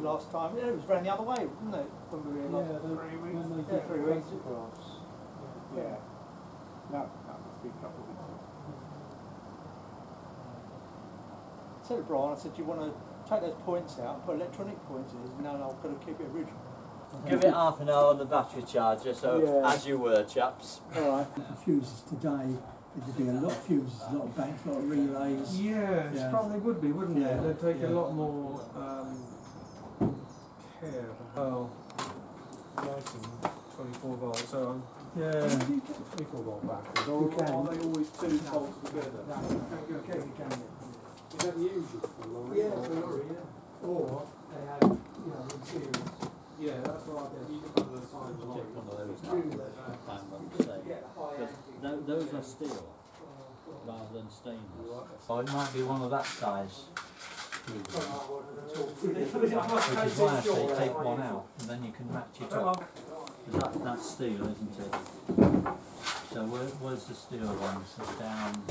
last time. Yeah, it was round the other way, wasn't it? When we were like 3 weeks. When they did 3 weeks. photographs. Yeah. No, that must be a couple of weeks ago. I said to Brian, I said, do you want to take those points out and put electronic points in? He said, no, I've got to keep it original. Give it half an hour on the battery charger, so as you were, chaps. Alright. The fuses today, there'd be a lot of fuses, a lot of banks, a lot of relays. Yeah, Yeah. probably would be, wouldn't Yeah. it? They'd take a Yeah. lot more care. Oh, lighting, 24 volts, so Yeah. 24 volt batteries. Or You can. are they always two bolts together? No, you can. Is that the usual for lorry? Yeah, for lorry, yeah. Or they have, you know, in series. Yeah, that's right. You can put the sign of the lorry. One of those those are steel rather than stainless. Oh, it might be one of that size. Which is why I say take one out and then you can match it up. Because that's steel, isn't it? So where's the steel one? So down.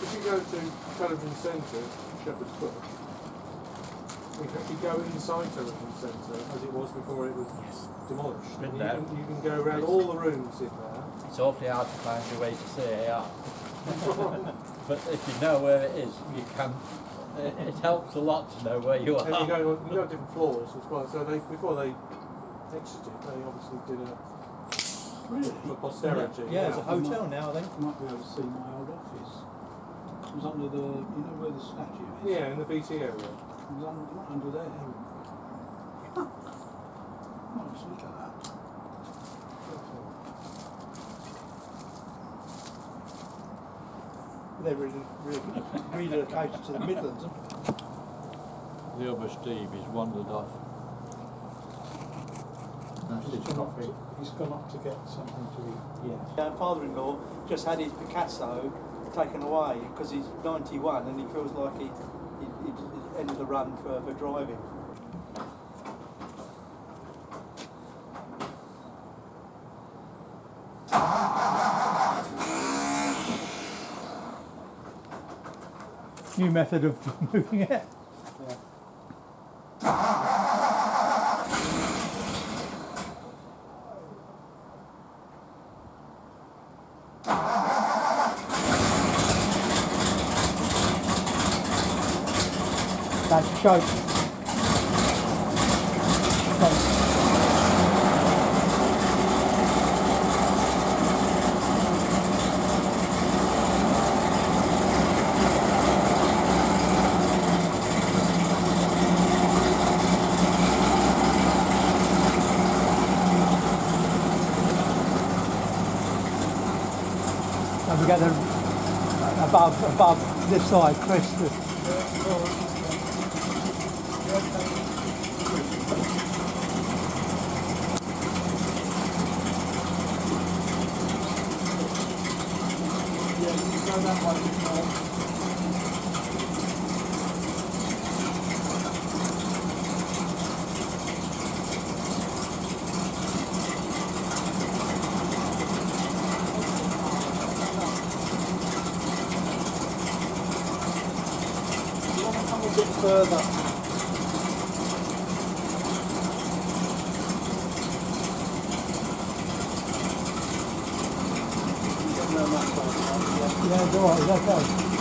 If you go to Television Centre, Shepherd's Bush, if you go inside Television Centre, as it was before it was demolished, Been you there. can go around all the rooms in there. It's awfully hard to find your way to see it, yeah. But if you know where it is, you can. It helps a lot to know where you are. And you go on different floors as well. So they, before they exited, they obviously did a for posterity. Yeah, it's a hotel now, I think. You might be able to see my old office. It was under the, you know where the statue is? Yeah, in the BT area. It was under there. Might just look at that. They're relocated to the Midlands. The other Steve is wandered off. That's his coffee. He's gone up to get something to eat. Yeah. Our father-in-law just had his Picasso taken away because he's 91 and he feels like he ended the run for driving. New method of moving it. Yeah. That's a choke. And we get them above this side, Chris. A bit further. Yeah, it's alright, it's okay.